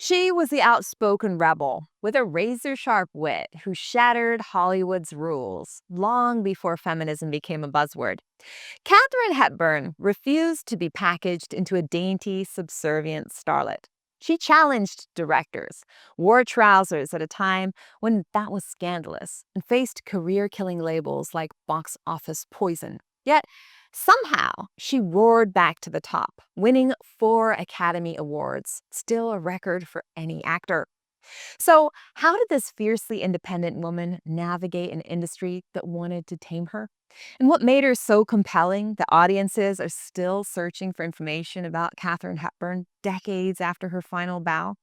She was the outspoken rebel with a razor-sharp wit who shattered Hollywood's rules long before feminism became a buzzword. Katharine Hepburn refused to be packaged into a dainty, subservient starlet. She challenged directors, wore trousers at a time when that was scandalous, and faced career-killing labels like box office poison. Yet, somehow, she roared back to the top, winning 4 Academy Awards, still a record for any actor. So, how did this fiercely independent woman navigate an industry that wanted to tame her? And what made her so compelling that audiences are still searching for information about Katharine Hepburn decades after her final bow?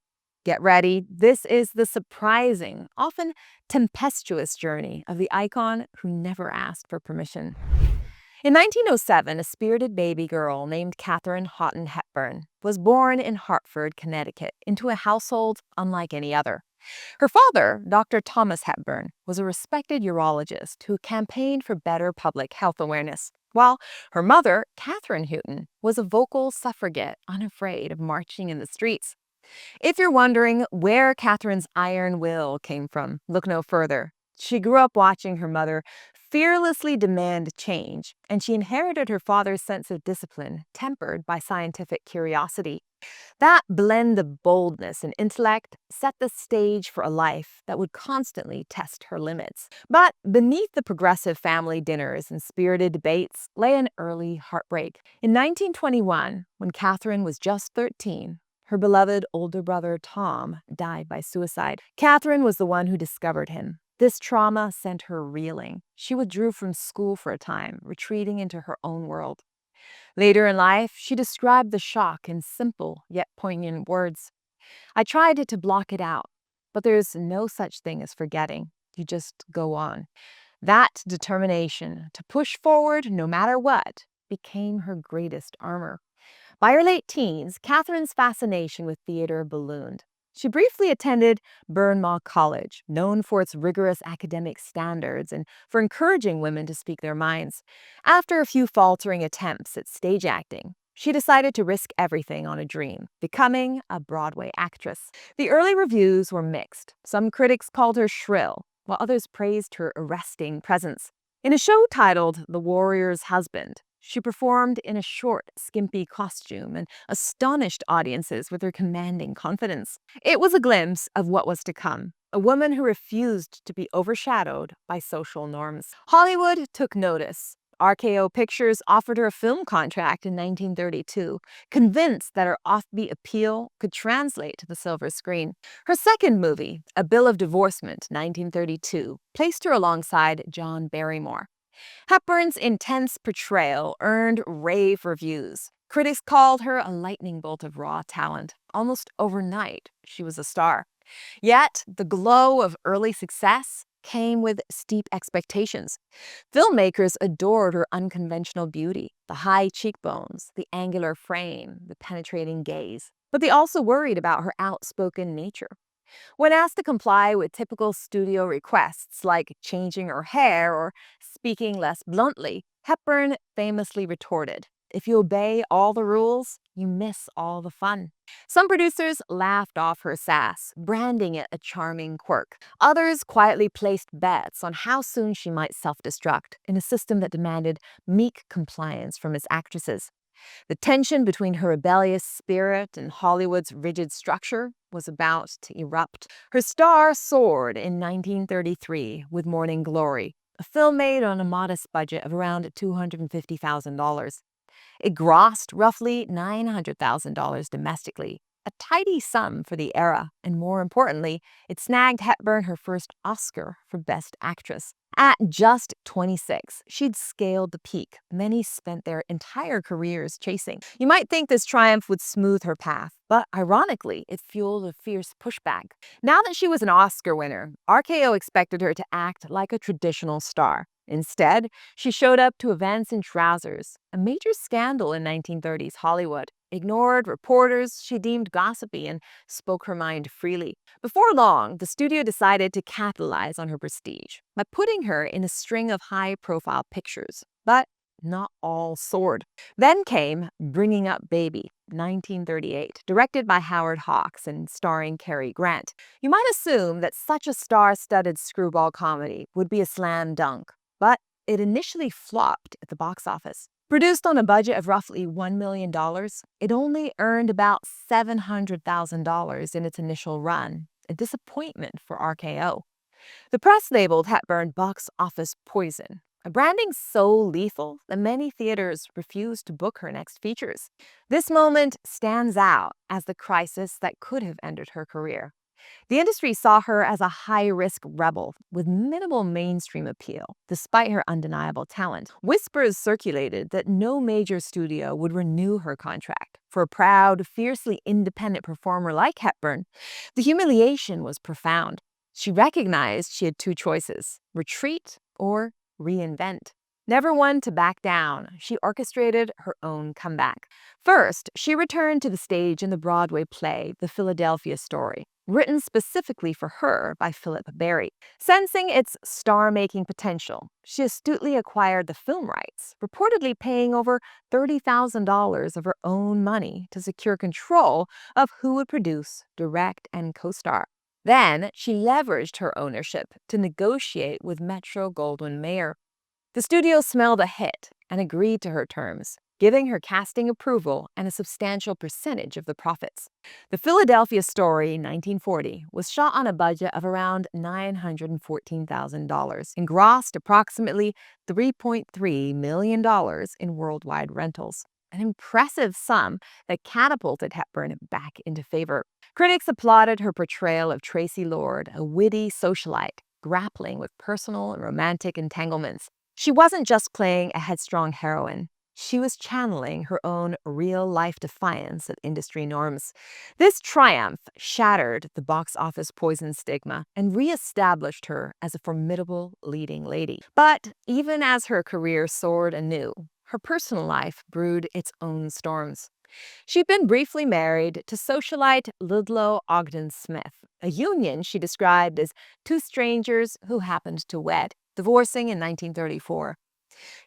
Get ready. This is the surprising, often tempestuous journey of the icon who never asked for permission. In 1907, a spirited baby girl named Katharine Hepburn was born in Hartford, Connecticut, into a household unlike any other. Her father, Dr. Thomas Hepburn, was a respected urologist who campaigned for better public health awareness, while her mother, Catherine Houghton, was a vocal suffragette unafraid of marching in the streets. If you're wondering where Catherine's iron will came from, look no further. She grew up watching her mother fearlessly demand change, and she inherited her father's sense of discipline, tempered by scientific curiosity. That blend of boldness and intellect set the stage for a life that would constantly test her limits. But beneath the progressive family dinners and spirited debates lay an early heartbreak. In 1921, when Catherine was just 13, her beloved older brother Tom died by suicide. Catherine was the one who discovered him. This trauma sent her reeling. She withdrew from school for a time, retreating into her own world. Later in life, she described the shock in simple yet poignant words. I tried to block it out, but there's no such thing as forgetting. You just go on. That determination to push forward no matter what became her greatest armor. By her late teens, Catherine's fascination with theater ballooned. She briefly attended Bryn Mawr College, known for its rigorous academic standards and for encouraging women to speak their minds. After a few faltering attempts at stage acting, she decided to risk everything on a dream, becoming a Broadway actress. The early reviews were mixed. Some critics called her shrill, while others praised her arresting presence. In a show titled The Warrior's Husband, she performed in a short, skimpy costume and astonished audiences with her commanding confidence. It was a glimpse of what was to come, a woman who refused to be overshadowed by social norms. Hollywood took notice. RKO Pictures offered her a film contract in 1932, convinced that her offbeat appeal could translate to the silver screen. Her second movie, A Bill of Divorcement, 1932, placed her alongside John Barrymore. Hepburn's intense portrayal earned rave reviews. Critics called her a lightning bolt of raw talent. Almost overnight, she was a star. Yet, the glow of early success came with steep expectations. Filmmakers adored her unconventional beauty, the high cheekbones, the angular frame, the penetrating gaze. But they also worried about her outspoken nature. When asked to comply with typical studio requests like changing her hair or speaking less bluntly, Hepburn famously retorted, "If you obey all the rules, you miss all the fun." Some producers laughed off her sass, branding it a charming quirk. Others quietly placed bets on how soon she might self-destruct in a system that demanded meek compliance from its actresses. The tension between her rebellious spirit and Hollywood's rigid structure was about to erupt. Her star soared in 1933 with Morning Glory, a film made on a modest budget of around $250,000. It grossed roughly $900,000 domestically, a tidy sum for the era, and more importantly, it snagged Hepburn her first Oscar for Best Actress. At just 26, she'd scaled the peak many spent their entire careers chasing. You might think this triumph would smooth her path, but ironically, it fueled a fierce pushback. Now that she was an Oscar winner, RKO expected her to act like a traditional star. Instead, she showed up to events in trousers, a major scandal in 1930s Hollywood. Ignored reporters she deemed gossipy and spoke her mind freely. Before long, the studio decided to capitalize on her prestige by putting her in a string of high-profile pictures. But not all soared. Then came Bringing Up Baby, 1938, directed by Howard Hawks and starring Cary Grant. You might assume that such a star-studded screwball comedy would be a slam dunk, but it initially flopped at the box office. Produced on a budget of roughly $1 million, it only earned about $700,000 in its initial run, a disappointment for RKO. The press labeled Hepburn box office poison, a branding so lethal that many theaters refused to book her next features. This moment stands out as the crisis that could have ended her career. The industry saw her as a high-risk rebel with minimal mainstream appeal, despite her undeniable talent. Whispers circulated that no major studio would renew her contract. For a proud, fiercely independent performer like Hepburn, the humiliation was profound. She recognized she had two choices: retreat or reinvent. Never one to back down, she orchestrated her own comeback. First, she returned to the stage in the Broadway play The Philadelphia Story, written specifically for her by Philip Barry. Sensing its star-making potential, she astutely acquired the film rights, reportedly paying over $30,000 of her own money to secure control of who would produce, direct, and co-star. Then, she leveraged her ownership to negotiate with Metro-Goldwyn-Mayer. The studio smelled a hit and agreed to her terms, giving her casting approval and a substantial percentage of the profits. The Philadelphia Story, 1940, was shot on a budget of around $914,000 and grossed approximately $3.3 million in worldwide rentals, an impressive sum that catapulted Hepburn back into favor. Critics applauded her portrayal of Tracy Lord, a witty socialite grappling with personal and romantic entanglements. She wasn't just playing a headstrong heroine. She was channeling her own real-life defiance of industry norms. This triumph shattered the box office poison stigma and re-established her as a formidable leading lady. But even as her career soared anew, her personal life brewed its own storms. She'd been briefly married to socialite Ludlow Ogden Smith, a union she described as two strangers who happened to wed, divorcing in 1934.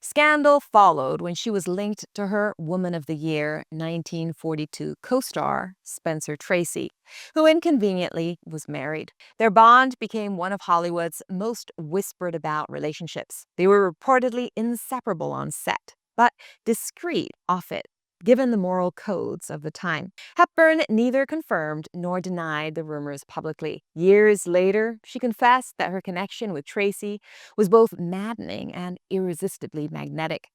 Scandal followed when she was linked to her Woman of the Year 1942 co-star, Spencer Tracy, who inconveniently was married. Their bond became one of Hollywood's most whispered about relationships. They were reportedly inseparable on set, but discreet off it, given the moral codes of the time. Hepburn neither confirmed nor denied the rumors publicly. Years later, she confessed that her connection with Tracy was both maddening and irresistibly magnetic.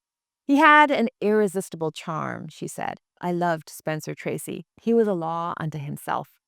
"He had an irresistible charm," she said. "I loved Spencer Tracy. He was a law unto himself."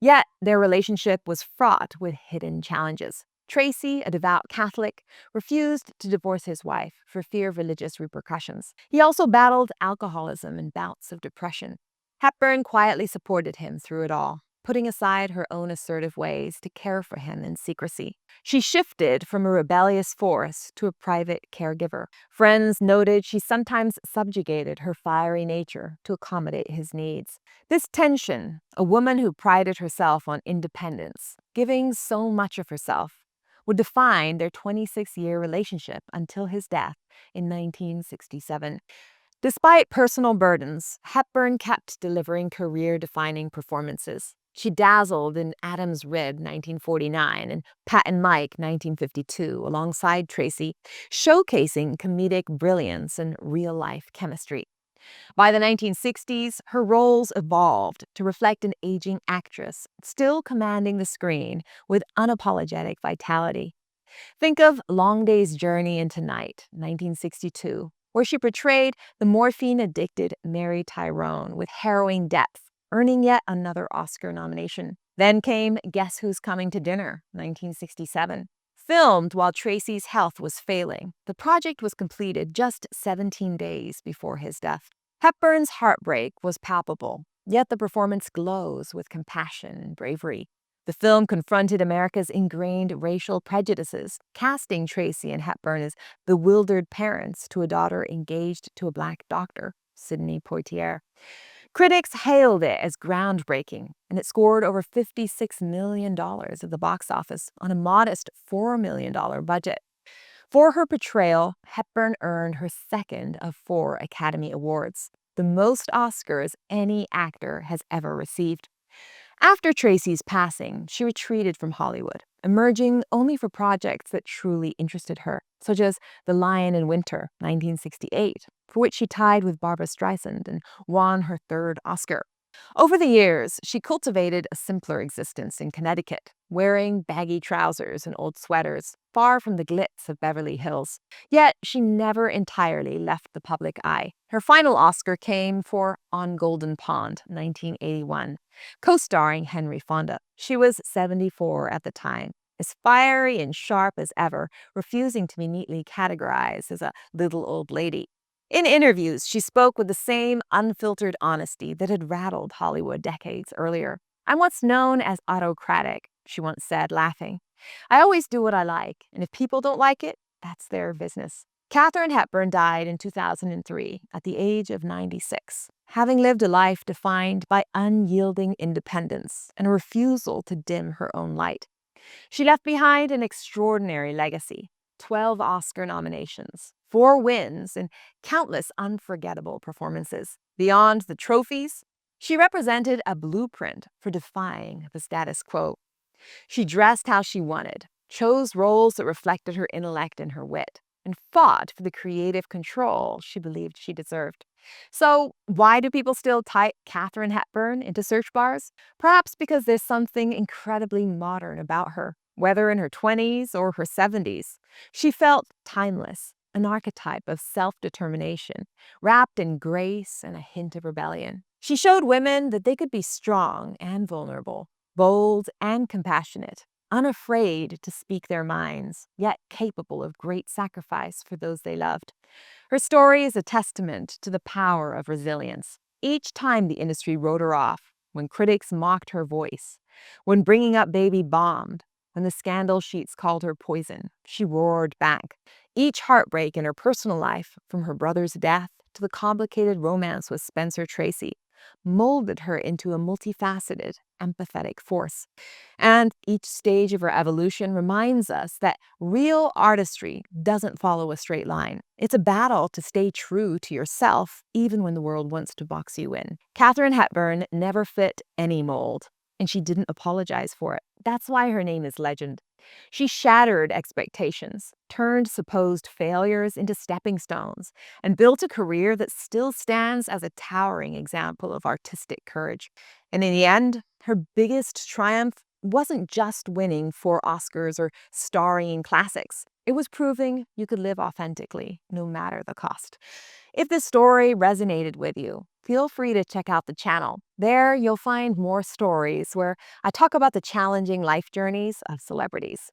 Yet their relationship was fraught with hidden challenges. Tracy, a devout Catholic, refused to divorce his wife for fear of religious repercussions. He also battled alcoholism and bouts of depression. Hepburn quietly supported him through it all, putting aside her own assertive ways to care for him in secrecy. She shifted from a rebellious force to a private caregiver. Friends noted she sometimes subjugated her fiery nature to accommodate his needs. This tension, a woman who prided herself on independence, giving so much of herself, would define their 26-year relationship until his death in 1967. Despite personal burdens, Hepburn kept delivering career-defining performances. She dazzled in Adam's Rib 1949 and Pat and Mike 1952 alongside Tracy, showcasing comedic brilliance and real-life chemistry. By the 1960s, her roles evolved to reflect an aging actress, still commanding the screen with unapologetic vitality. Think of Long Day's Journey into Night, 1962, where she portrayed the morphine-addicted Mary Tyrone with harrowing depth, earning yet another Oscar nomination. Then came Guess Who's Coming to Dinner, 1967. Filmed while Tracy's health was failing, the project was completed just 17 days before his death. Hepburn's heartbreak was palpable, yet the performance glows with compassion and bravery. The film confronted America's ingrained racial prejudices, casting Tracy and Hepburn as bewildered parents to a daughter engaged to a Black doctor, Sidney Poitier. Critics hailed it as groundbreaking, and it scored over $56 million at the box office on a modest $4 million budget. For her portrayal, Hepburn earned her second of 4 Academy Awards. the most Oscars any actor has ever received. After Tracy's passing, she retreated from Hollywood, emerging only for projects that truly interested her, such as The Lion in Winter, 1968, for which she tied with Barbra Streisand and won her third Oscar. Over the years, she cultivated a simpler existence in Connecticut, wearing baggy trousers and old sweaters, far from the glitz of Beverly Hills. Yet she never entirely left the public eye. Her final Oscar came for On Golden Pond, 1981, co-starring Henry Fonda. She was 74 at the time, as fiery and sharp as ever, refusing to be neatly categorized as a little old lady. In interviews, she spoke with the same unfiltered honesty that had rattled Hollywood decades earlier. "I'm what's known as autocratic," she once said, laughing. "I always do what I like, and if people don't like it, that's their business." Katharine Hepburn died in 2003 at the age of 96, having lived a life defined by unyielding independence and a refusal to dim her own light. She left behind an extraordinary legacy: 12 Oscar nominations, 4 wins, and countless unforgettable performances. Beyond the trophies, she represented a blueprint for defying the status quo. She dressed how she wanted, chose roles that reflected her intellect and her wit, and fought for the creative control she believed she deserved. So, why do people still type Katharine Hepburn into search bars? Perhaps because there's something incredibly modern about her. Whether in her 20s or her 70s, she felt timeless, an archetype of self-determination, wrapped in grace and a hint of rebellion. She showed women that they could be strong and vulnerable, bold and compassionate, unafraid to speak their minds, yet capable of great sacrifice for those they loved. Her story is a testament to the power of resilience. Each time the industry wrote her off, when critics mocked her voice, when Bringing Up Baby bombed, when the scandal sheets called her poison, she roared back. Each heartbreak in her personal life, from her brother's death to the complicated romance with Spencer Tracy, molded her into a multifaceted, empathetic force. And each stage of her evolution reminds us that real artistry doesn't follow a straight line. It's a battle to stay true to yourself, even when the world wants to box you in. Katharine Hepburn never fit any mold, and she didn't apologize for it. That's why her name is legend. She shattered expectations, turned supposed failures into stepping stones, and built a career that still stands as a towering example of artistic courage. And in the end, her biggest triumph wasn't just winning 4 Oscars or starring in classics. It was proving you could live authentically, no matter the cost. If this story resonated with you, feel free to check out the channel. There, you'll find more stories where I talk about the challenging life journeys of celebrities.